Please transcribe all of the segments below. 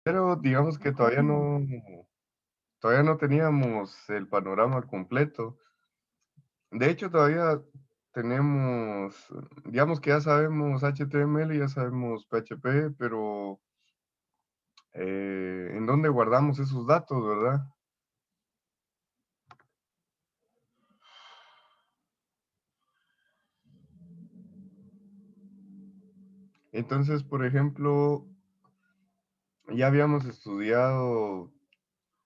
pero digamos que todavía no teníamos el panorama completo. De hecho, todavía tenemos, digamos que ya sabemos HTML, ya sabemos PHP, pero ¿en dónde guardamos esos datos, verdad? Entonces, por ejemplo, ya habíamos estudiado,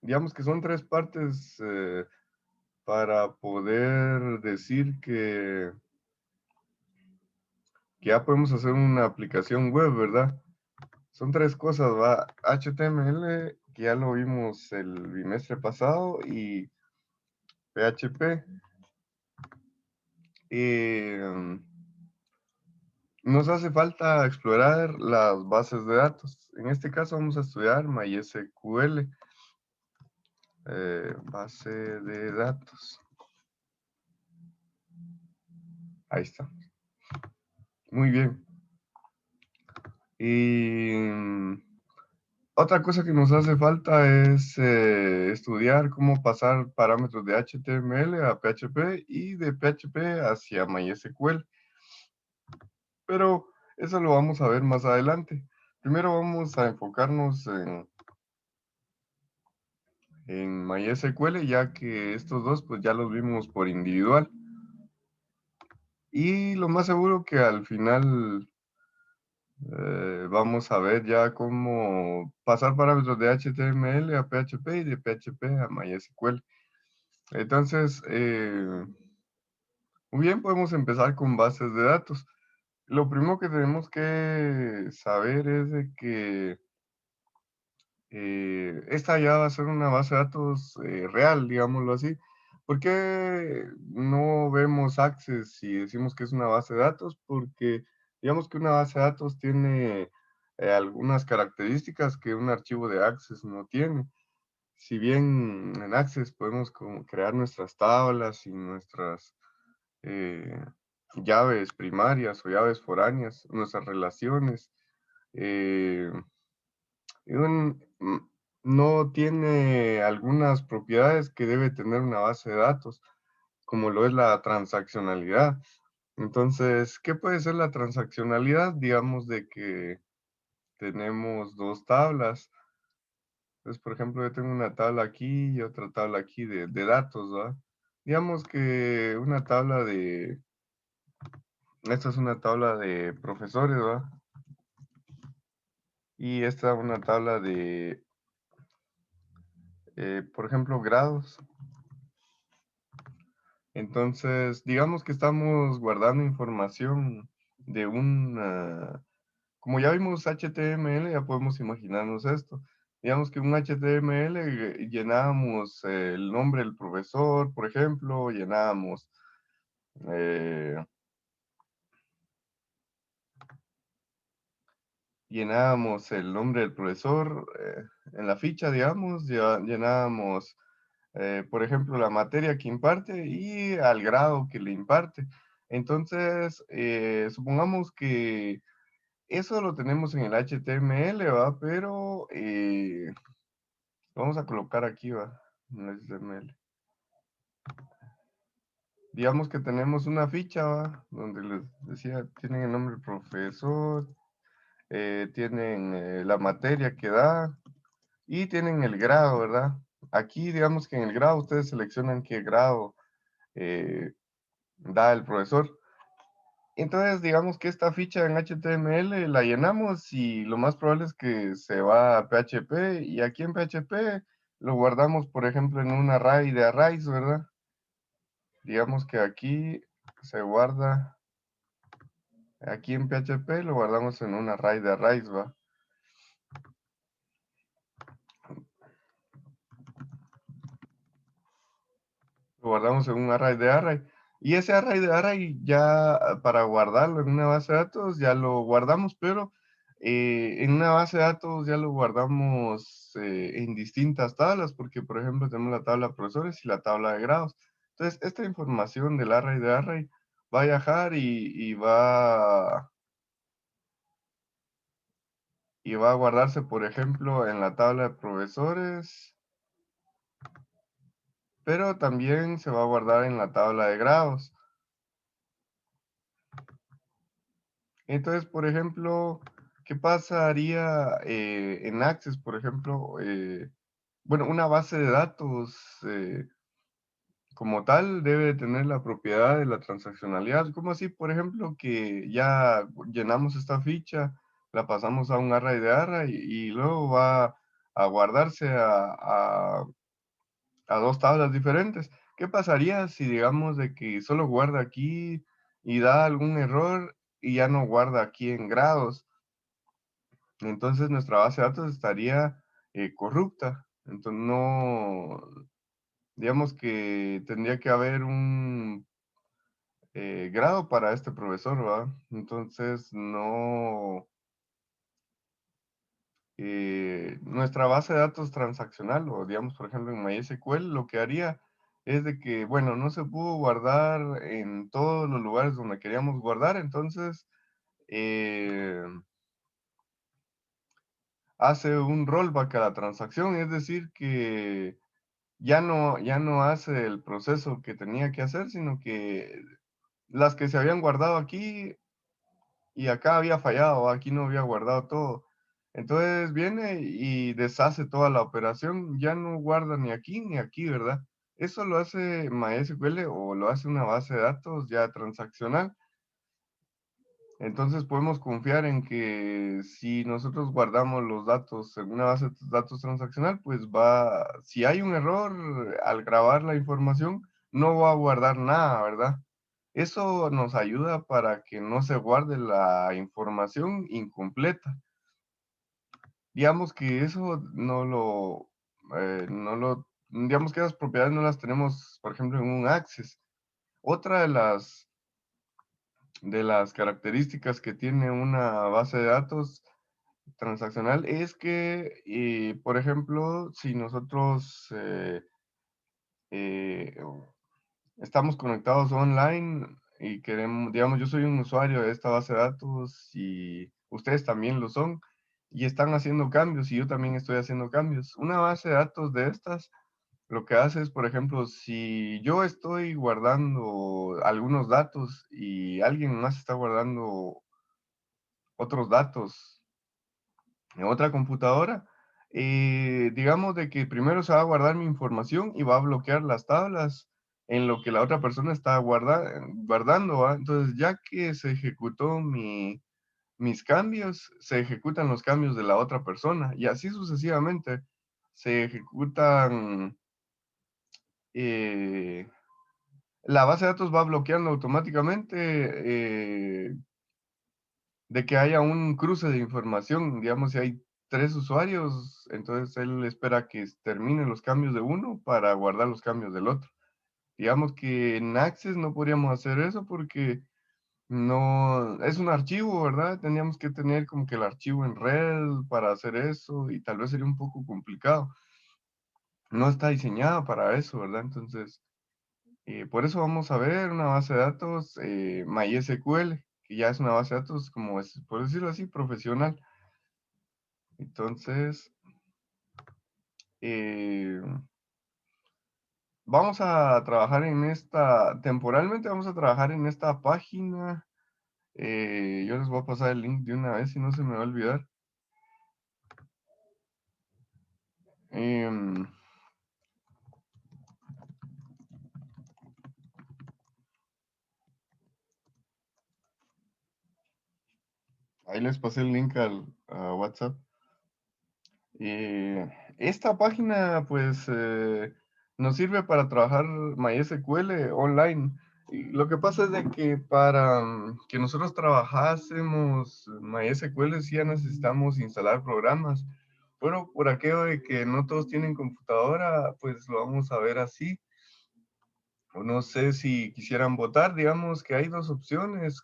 digamos que son tres partes para poder decir que ya podemos hacer una aplicación web, ¿verdad? Son tres cosas, ¿va? HTML, que ya lo vimos el bimestre pasado, y PHP. Y nos hace falta explorar las bases de datos. En este caso vamos a estudiar MySQL, base de datos. Ahí está. Muy bien. Y otra cosa que nos hace falta es estudiar cómo pasar parámetros de HTML a PHP y de PHP hacia MySQL. Pero eso lo vamos a ver más adelante. Primero vamos a enfocarnos en MySQL, ya que estos dos pues ya los vimos por individual. Y lo más seguro que al final vamos a ver ya cómo pasar parámetros de HTML a PHP y de PHP a MySQL. Entonces, muy bien, podemos empezar con bases de datos. Lo primero que tenemos que saber es de que esta ya va a ser una base de datos real, digámoslo así. ¿Por qué no vemos Access si decimos que es una base de datos? Porque digamos que una base de datos tiene algunas características que un archivo de Access no tiene. Si bien en Access podemos crear nuestras tablas y nuestras eh, llaves primarias o llaves foráneas, nuestras relaciones, eh, no tiene algunas propiedades que debe tener una base de datos, como lo es la transaccionalidad. Entonces, ¿qué puede ser la transaccionalidad? Digamos de que tenemos dos tablas. Entonces, por ejemplo, yo tengo una tabla aquí y otra tabla aquí de datos, ¿va? Digamos que esta es una tabla de profesores, ¿va? Y esta es una tabla de, por ejemplo, grados. Entonces, digamos que estamos guardando información de como ya vimos HTML, ya podemos imaginarnos esto. Digamos que un HTML llenábamos el nombre del profesor, por ejemplo, eh, llenábamos el nombre del profesor en la ficha, digamos, llenábamos, por ejemplo, la materia que imparte y al grado que le imparte. Entonces, supongamos que eso lo tenemos en el HTML, ¿va? Pero vamos a colocar aquí, ¿va? En el HTML. Digamos que tenemos una ficha, ¿va? Donde les decía, tienen el nombre del profesor, tienen la materia que da y tienen el grado, ¿verdad? Aquí, digamos que en el grado ustedes seleccionan qué grado eh, da el profesor. Entonces, digamos que esta ficha en HTML la llenamos y lo más probable es que se va a PHP y aquí en PHP lo guardamos, por ejemplo, en un array de arrays, ¿verdad? Digamos que aquí se guarda, aquí en PHP lo guardamos en un array de arrays, ¿va? Lo guardamos en un array de array. Y ese array de array ya para guardarlo en una base de datos ya lo guardamos, pero en una base de datos ya lo guardamos en distintas tablas, porque por ejemplo tenemos la tabla de profesores y la tabla de grados. Entonces, esta información del array de array va a viajar y va y va a guardarse, por ejemplo, en la tabla de profesores, pero también se va a guardar en la tabla de grados. Entonces, por ejemplo, ¿qué pasaría en Access, por ejemplo? Bueno, una base de datos como tal debe tener la propiedad de la transaccionalidad. ¿Cómo así? Por ejemplo, que ya llenamos esta ficha, la pasamos a un array de array y luego va a guardarse a dos tablas diferentes. ¿Qué pasaría si digamos de que solo guarda aquí y da algún error y ya no guarda aquí en grados? Entonces nuestra base de datos estaría corrupta. Entonces no, digamos que tendría que haber un grado para este profesor, ¿va? Entonces no, nuestra base de datos transaccional o digamos por ejemplo en MySQL lo que haría es de que, bueno, no se pudo guardar en todos los lugares donde queríamos guardar, entonces eh, hace un rollback a la transacción, es decir, que ya no hace el proceso que tenía que hacer, sino que las que se habían guardado aquí y acá había fallado, aquí no había guardado todo. Entonces viene y deshace toda la operación, ya no guarda ni aquí, ¿verdad? Eso lo hace MySQL o lo hace una base de datos ya transaccional. Entonces podemos confiar en que si nosotros guardamos los datos en una base de datos transaccional, pues si hay un error al grabar la información, no va a guardar nada, ¿verdad? Eso nos ayuda para que no se guarde la información incompleta. Digamos que eso digamos que esas propiedades no las tenemos, por ejemplo, en un Access. Otra de las características que tiene una base de datos transaccional es que, por ejemplo, si nosotros eh, estamos conectados online y queremos, digamos, yo soy un usuario de esta base de datos y ustedes también lo son y están haciendo cambios y yo también estoy haciendo cambios. Una base de datos de estas lo que hace es, por ejemplo, si yo estoy guardando algunos datos y alguien más está guardando otros datos en otra computadora, digamos de que primero se va a guardar mi información y va a bloquear las tablas en lo que la otra persona está guardando, ¿va? Entonces, ya que se ejecutó mis cambios, se ejecutan los cambios de la otra persona y así sucesivamente se ejecutan, eh, la base de datos va bloqueando automáticamente de que haya un cruce de información, digamos, si hay tres usuarios, entonces él espera que terminen los cambios de uno para guardar los cambios del otro. Digamos que en Access no podríamos hacer eso porque no, es un archivo, ¿verdad? Tendríamos que tener como que el archivo en red para hacer eso y tal vez sería un poco complicado. No está diseñado para eso, ¿verdad? Entonces, por eso vamos a ver una base de datos MySQL, que ya es una base de datos, como es, por decirlo así, profesional. Entonces, eh, vamos a trabajar temporalmente vamos a trabajar en esta página. Yo les voy a pasar el link de una vez y no se me va a olvidar. Em, Ahí les pasé el link a WhatsApp. Esta página, pues, nos sirve para trabajar MySQL online. Y lo que pasa es de que para que nosotros trabajásemos MySQL sí ya necesitamos instalar programas. Pero por aquello de que no todos tienen computadora, pues lo vamos a ver así. O no sé si quisieran votar, digamos que hay dos opciones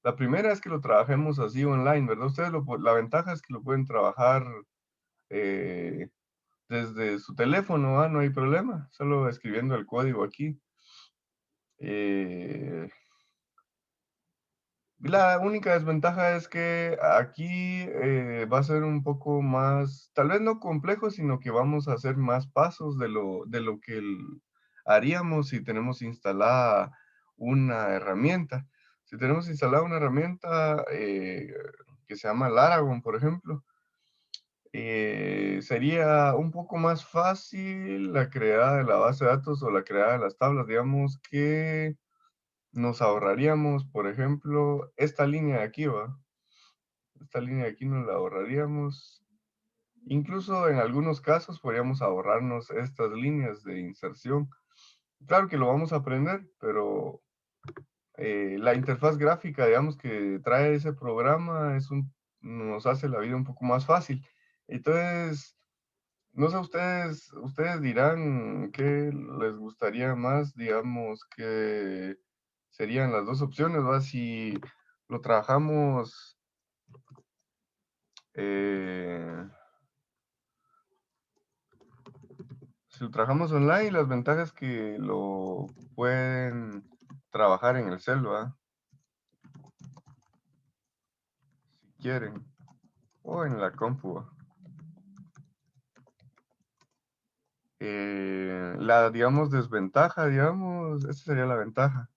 la primera es que lo trabajemos así online, ¿verdad? La ventaja es que lo pueden trabajar eh, desde su teléfono, no hay problema, solo escribiendo el código aquí. Eh, La única desventaja es que aquí va a ser un poco más, tal vez no complejo, sino que vamos a hacer más pasos de lo que haríamos si tenemos instalada una herramienta. Si tenemos instalada una herramienta que se llama Laragon, por ejemplo, sería un poco más fácil la creada de la base de datos o la creada de las tablas, digamos que nos ahorraríamos, por ejemplo, esta línea de aquí, ¿va? Esta línea de aquí nos la ahorraríamos. Incluso en algunos casos podríamos ahorrarnos estas líneas de inserción. Claro que lo vamos a aprender, pero la interfaz gráfica, digamos, que trae ese programa nos hace la vida un poco más fácil. Entonces, no sé, ustedes dirán qué les gustaría más, digamos, que serían las dos opciones, ¿va? Si lo trabajamos, eh, si lo trabajamos online, las ventajas que lo pueden trabajar en el cel, ¿va? Si quieren, o en la compu, ¿va? Digamos, desventaja, digamos, esa sería la ventaja.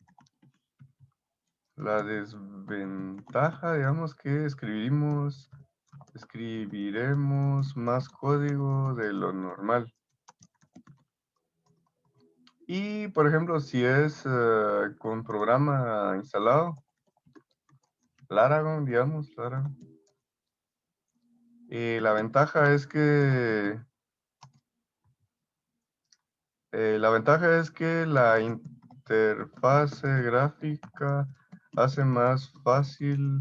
La desventaja, digamos, que escribiremos más código de lo normal. Y, por ejemplo, si es con programa instalado, Laragon, digamos, Laragon. La ventaja es que la interfase gráfica hace más fácil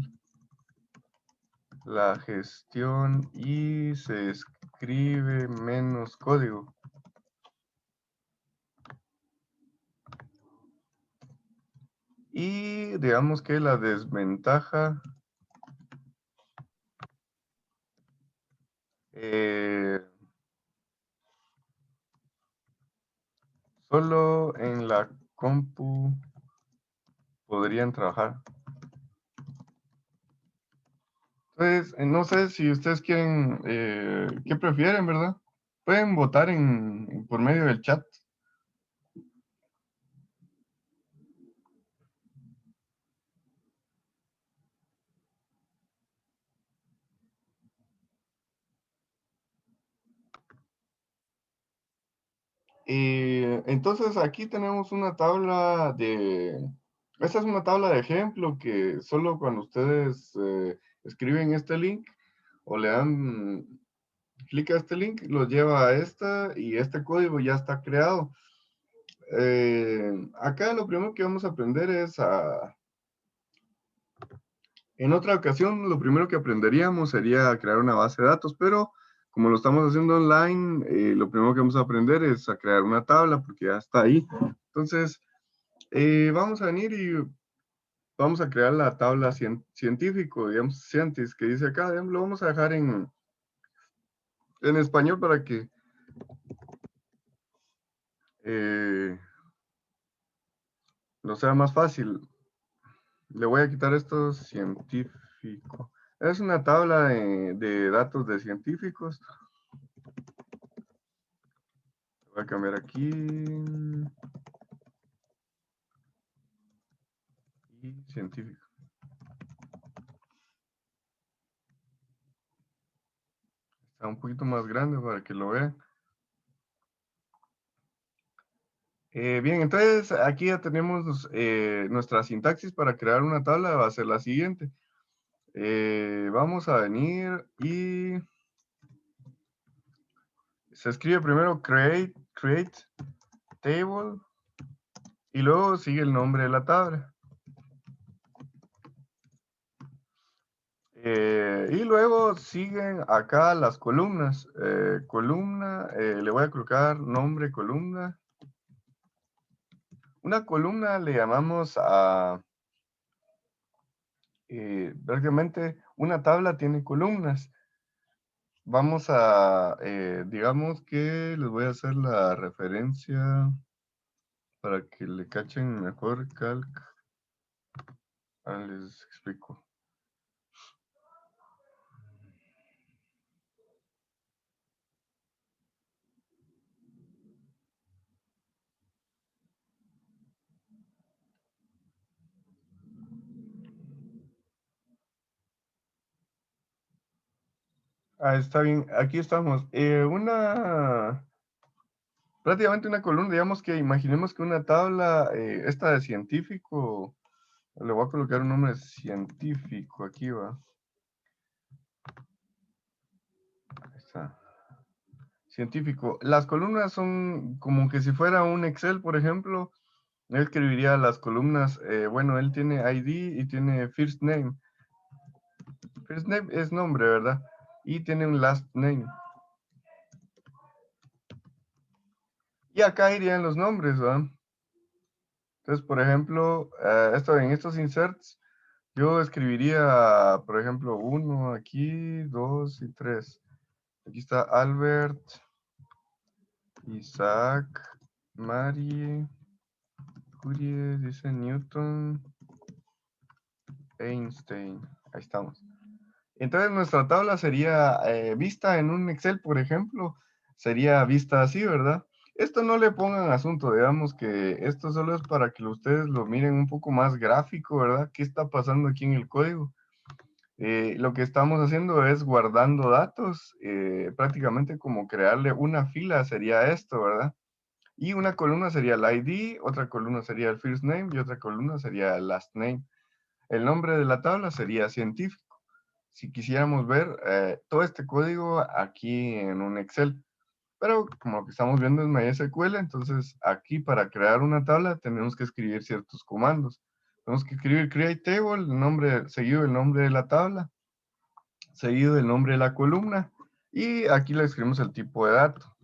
la gestión y se escribe menos código. Y digamos que la desventaja eh, solo en la compu podrían trabajar. Entonces, no sé si ustedes quieren, ¿qué prefieren, verdad? Pueden votar por medio del chat. Entonces aquí tenemos una esta es una tabla de ejemplo que solo cuando ustedes escriben este link o le dan clic a este link, los lleva a esta y este código ya está creado. Acá lo primero que vamos a aprender en otra ocasión, lo primero que aprenderíamos sería crear una base de datos, pero como lo estamos haciendo online, lo primero que vamos a aprender es a crear una tabla porque ya está ahí. Entonces, vamos a venir y vamos a crear la tabla científico, digamos, scientist, que dice acá, digamos, lo vamos a dejar en español para que eh, no sea más fácil. Le voy a quitar esto científico. Es una tabla de datos de científicos. Voy a cambiar aquí. Y científico. Está un poquito más grande para que lo vean. Bien, entonces aquí ya tenemos nuestra sintaxis para crear una tabla. Va a ser la siguiente. Vamos a venir y se escribe primero create table y luego sigue el nombre de la tabla. Y luego siguen acá las columnas. Columna, le voy a colocar nombre columna. Una columna le llamamos prácticamente una tabla tiene columnas. Vamos digamos que les voy a hacer la referencia para que le cachen mejor calc. Ahora les explico. Ah, está bien. Aquí estamos. Prácticamente una columna, digamos que imaginemos que una tabla, esta de científico, le voy a colocar un nombre científico, aquí va. Ahí está. Científico. Las columnas son como que si fuera un Excel, por ejemplo. Él escribiría las columnas. Bueno, él tiene ID y tiene first name. First name es nombre, ¿verdad? Y tiene un last name. Y acá irían los nombres, ¿verdad? Entonces, por ejemplo, en estos inserts, yo escribiría, por ejemplo, uno aquí, dos y tres. Aquí está Albert, Isaac, Marie, Curie, dice Newton, Einstein. Ahí estamos. Entonces nuestra tabla sería vista en un Excel, por ejemplo, sería vista así, ¿verdad? Esto no le pongan asunto, digamos que esto solo es para que ustedes lo miren un poco más gráfico, ¿verdad? ¿Qué está pasando aquí en el código? Lo que estamos haciendo es guardando datos, prácticamente como crearle una fila sería esto, ¿verdad? Y una columna sería el ID, otra columna sería el first name y otra columna sería el last name. El nombre de la tabla sería científico. Si quisiéramos ver todo este código aquí en un Excel, pero como lo que estamos viendo es MySQL, entonces aquí para crear una tabla tenemos que escribir ciertos comandos. Tenemos que escribir create table, el nombre, seguido el nombre de la tabla, seguido del nombre de la columna, y aquí le escribimos el tipo de dato.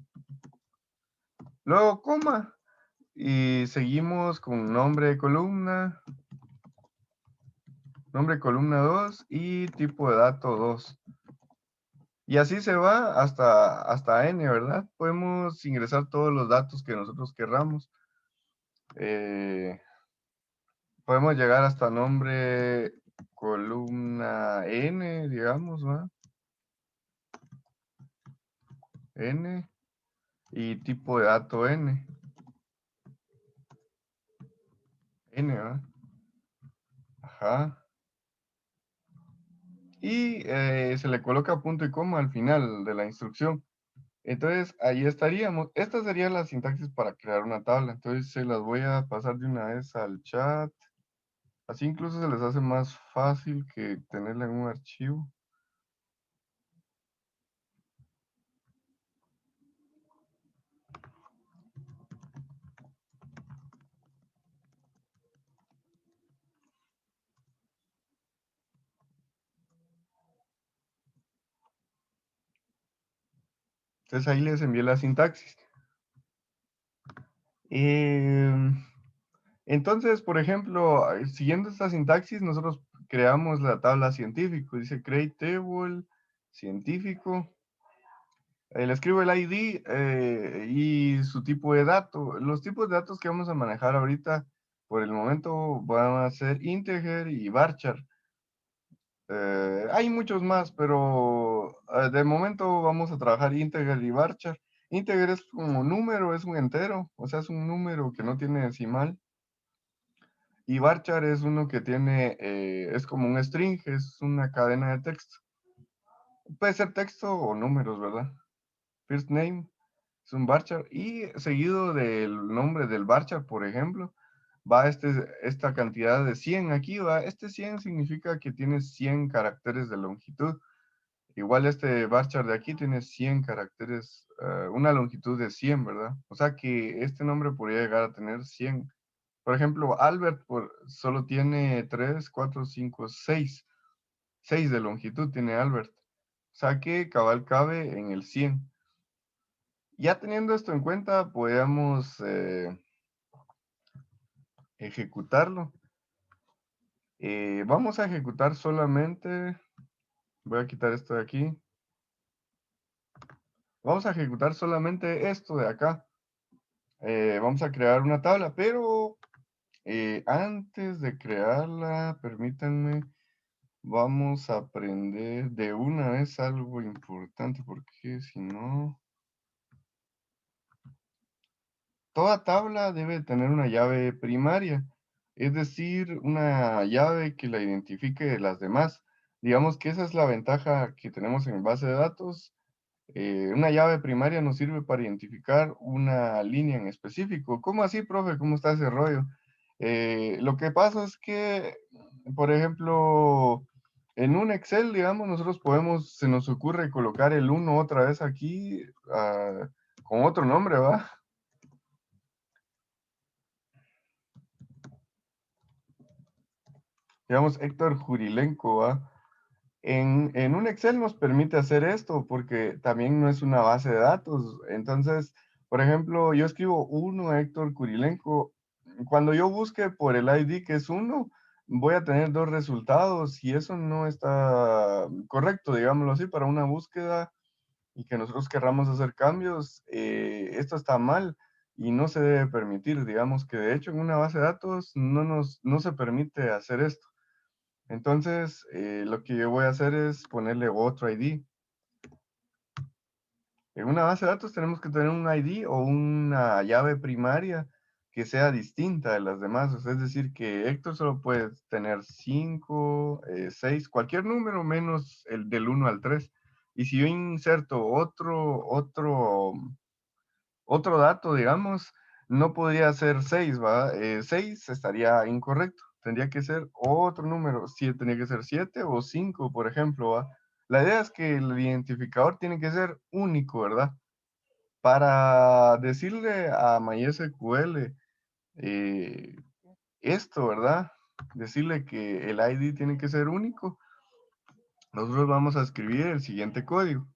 Luego coma, y seguimos con nombre de columna 2 y tipo de dato 2. Y así se va hasta n, ¿verdad? Podemos ingresar todos los datos que nosotros querramos. Eh, Podemos llegar hasta nombre columna n, digamos, ¿va? N y tipo de dato n. N, ¿va? Ajá. Y se le coloca punto y coma al final de la instrucción. Entonces, ahí estaríamos. Esta sería la sintaxis para crear una tabla. Entonces, se las voy a pasar de una vez al chat. Así incluso se les hace más fácil que tenerla en un archivo. Entonces, ahí les envié la sintaxis. Em, Entonces, por ejemplo, siguiendo esta sintaxis, nosotros creamos la tabla científico. Dice create table científico. Le escribo el ID y su tipo de dato. Los tipos de datos que vamos a manejar ahorita, por el momento, van a ser integer y varchar. Hay muchos más, pero de momento vamos a trabajar integer y varchar. Integer es como número, es un entero, o sea, es un número que no tiene decimal. Y varchar es uno que tiene, es como un string, es una cadena de texto. Puede ser texto o números, ¿verdad? First name es un varchar y seguido del nombre del varchar, por ejemplo, va esta cantidad de 100 aquí, va. Este 100 significa que tiene 100 caracteres de longitud. Igual este varchar de aquí tiene 100 caracteres, una longitud de 100, ¿verdad? O sea que este nombre podría llegar a tener 100. Por ejemplo, Albert solo tiene 3, 4, 5, 6. 6 de longitud tiene Albert. O sea que cabal cabe en el 100. Ya teniendo esto en cuenta, podemos ejecutarlo. Vamos a ejecutar solamente, voy a quitar esto de aquí. Vamos a ejecutar solamente esto de acá. Vamos a crear una tabla, pero Antes de crearla, permítanme, vamos a aprender de una vez algo importante, porque si no, toda tabla debe tener una llave primaria, es decir, una llave que la identifique de las demás. Digamos que esa es la ventaja que tenemos en base de datos. Una llave primaria nos sirve para identificar una línea en específico. ¿Cómo así, profe? ¿Cómo está ese rollo? Lo que pasa es que, por ejemplo, en un Excel, digamos, nosotros podemos, se nos ocurre colocar el uno otra vez aquí, con otro nombre, ¿va? Digamos, Héctor Jurilenko, ¿va? En un Excel nos permite hacer esto porque también no es una base de datos. Entonces, por ejemplo, yo escribo uno Héctor Kurilenko. Cuando yo busque por el ID que es uno, voy a tener dos resultados y eso no está correcto, digámoslo así, para una búsqueda y que nosotros querramos hacer cambios. Esto está mal y no se debe permitir. Digamos que de hecho en una base de datos no se permite hacer esto. Entonces, lo que yo voy a hacer es ponerle otro ID. En una base de datos tenemos que tener un ID o una llave primaria que sea distinta de las demás. O sea, es decir, que Héctor solo puede tener 5, 6, cualquier número menos el del 1 al 3. Y si yo inserto otro dato, digamos, no podría ser 6, ¿va? 6 estaría incorrecto. Tendría que ser otro número. Tendría que ser 7 o 5, por ejemplo, ¿va? La idea es que el identificador tiene que ser único, ¿verdad? Para decirle a MySQL eh, esto, ¿verdad? Decirle que el ID tiene que ser único. Nosotros vamos a escribir el siguiente código.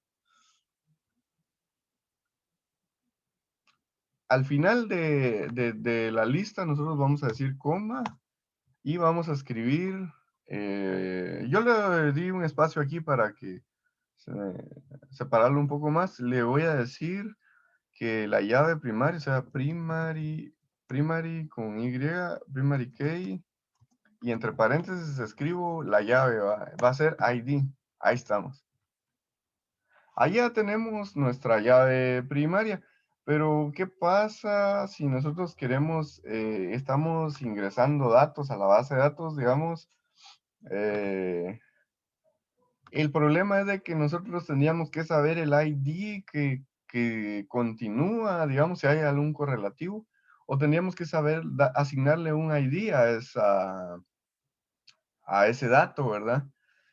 Al final de la lista, nosotros vamos a decir coma y vamos a escribir, yo le di un espacio aquí para que separarlo un poco más. Le voy a decir que la llave primaria, o sea, primary con Y, primary key, y entre paréntesis escribo la llave, va a ser ID. Ahí estamos. Ahí ya tenemos nuestra llave primaria. Pero, ¿qué pasa si nosotros queremos, estamos ingresando datos a la base de datos, digamos? eh, el problema es de que nosotros tendríamos que saber el ID que continúa, digamos, si hay algún correlativo, o tendríamos que saber asignarle un ID a ese dato, ¿verdad?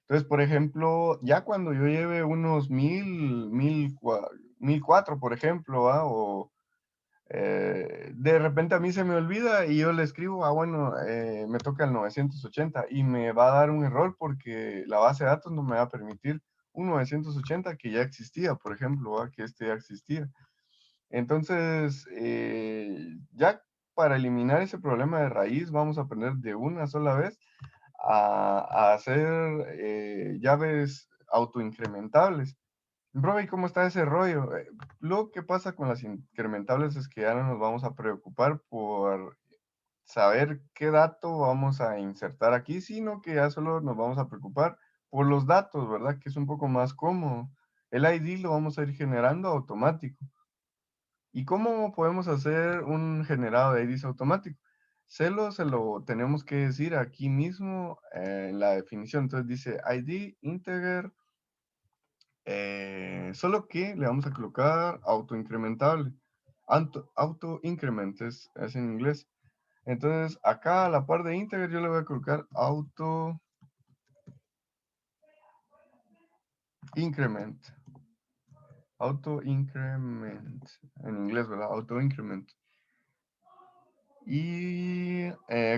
Entonces, por ejemplo, ya cuando yo lleve unos 1004, por ejemplo, ¿va? O de repente a mí se me olvida y yo le escribo, bueno, me toca el 980 y me va a dar un error porque la base de datos no me va a permitir un 980 que ya existía, por ejemplo, ¿va? Que este ya existía. Entonces, ya para eliminar ese problema de raíz, vamos a aprender de una sola vez a hacer llaves autoincrementables. Bro, ¿y cómo está ese rollo? Lo que pasa con las incrementables es que ya no nos vamos a preocupar por saber qué dato vamos a insertar aquí, sino que ya solo nos vamos a preocupar por los datos, ¿verdad? Que es un poco más cómodo. El ID lo vamos a ir generando automático. ¿Y cómo podemos hacer un generado de IDs automático? Se lo tenemos que decir aquí mismo en la definición. Entonces dice ID integer, solo que le vamos a colocar autoincrementable. Auto increment es en inglés. Entonces acá a la par de integer yo le voy a colocar auto increment. Auto increment. En inglés, ¿verdad? Auto increment. Y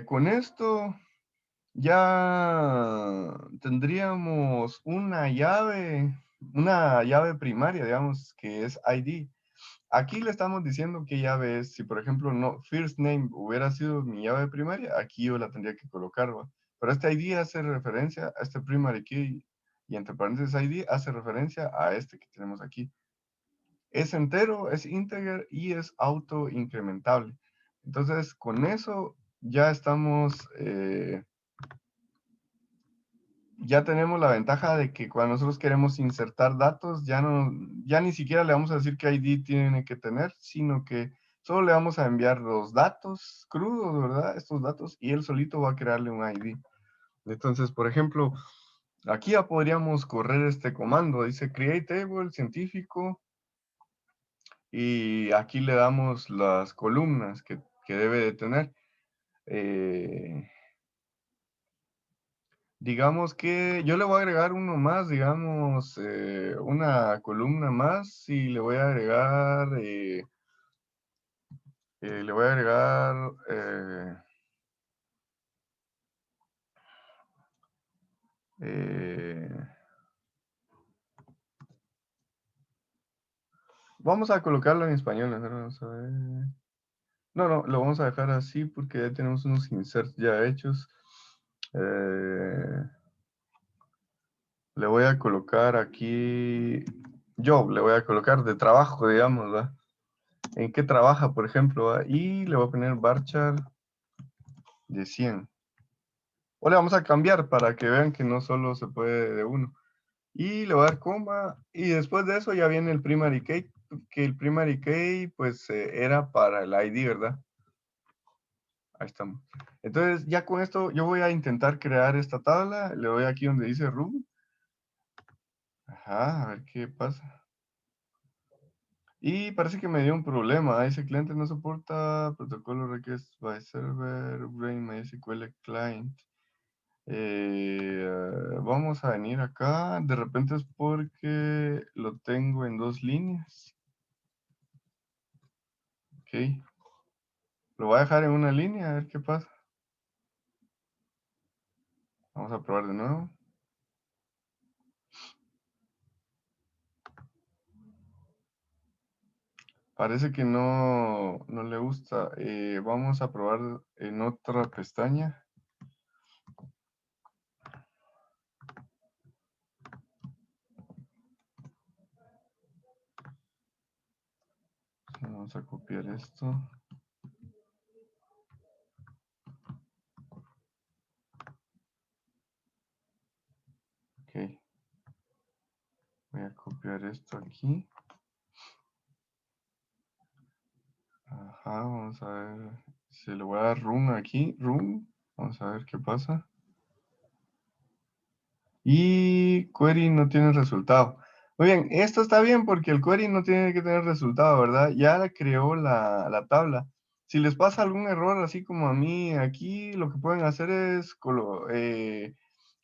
con esto ya tendríamos una llave primaria, digamos, que es ID. Aquí le estamos diciendo qué llave es. Si, por ejemplo, no, first name hubiera sido mi llave primaria, aquí yo la tendría que colocar, ¿va? Pero este ID hace referencia a este primary key y entre paréntesis ID hace referencia a este que tenemos aquí. Es entero, es integer y es auto incrementable. Entonces, con eso ya estamos, ya tenemos la ventaja de que cuando nosotros queremos insertar datos, ya ni siquiera le vamos a decir qué ID tiene que tener, sino que solo le vamos a enviar los datos crudos, ¿verdad? Estos datos, y él solito va a crearle un ID. Entonces, por ejemplo, aquí ya podríamos correr este comando, dice create table científico, y aquí le damos las columnas que debe de tener. Digamos que yo le voy a agregar uno más, digamos, una columna más y le voy a agregar, le voy a agregar, eh, vamos a colocarlo en español, a ver, vamos a ver. No, no, lo vamos a dejar así porque ya tenemos unos inserts ya hechos. Le voy a colocar aquí, le voy a colocar de trabajo, digamos, ¿va? ¿En qué trabaja, por ejemplo? ¿Va? Y le voy a poner varchar de 100. O le vamos a cambiar para que vean que no solo se puede de uno. Y le voy a dar coma. Y después de eso ya viene el primary key, que el primary key pues era para el ID, ¿verdad? Ahí estamos. Entonces ya con esto yo voy a intentar crear esta tabla. Le doy aquí donde dice room. Ajá, a ver qué pasa. Y parece que me dio un problema. Ese cliente no soporta protocolo request by server, brain MySQL client. Vamos a venir acá. De repente es porque lo tengo en 2 líneas. Ok. Lo voy a dejar en una línea, a ver qué pasa. Vamos a probar de nuevo. Parece que no le gusta. Vamos a probar en otra pestaña. Vamos a copiar esto. Ok. Voy a copiar esto aquí. Ajá, vamos a ver. Se le voy a dar room aquí. Room. Vamos a ver qué pasa. Y query no tiene resultado. Muy bien, esto está bien porque el query no tiene que tener resultado, ¿verdad? Ya creó la tabla. Si les pasa algún error, así como a mí aquí, lo que pueden hacer es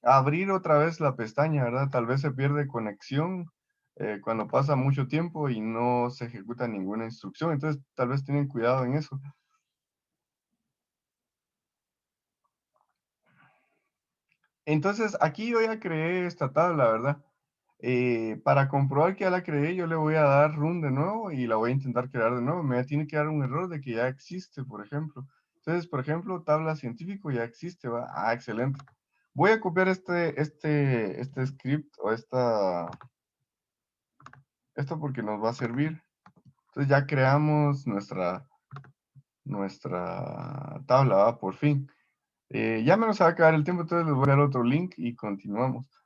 abrir otra vez la pestaña, ¿verdad? Tal vez se pierde conexión cuando pasa mucho tiempo y no se ejecuta ninguna instrucción. Entonces, tal vez tienen cuidado en eso. Entonces, aquí yo ya creé esta tabla, ¿verdad? Para comprobar que ya la creé, yo le voy a dar run de nuevo y la voy a intentar crear de nuevo. Me tiene que dar un error de que ya existe, por ejemplo. Entonces, por ejemplo, tabla científico ya existe, ¿va? Ah, excelente. Voy a copiar este script o esto porque nos va a servir. Entonces ya creamos nuestra tabla, ¿va? Por fin. Ya me nos va a acabar el tiempo, entonces les voy a dar otro link y continuamos.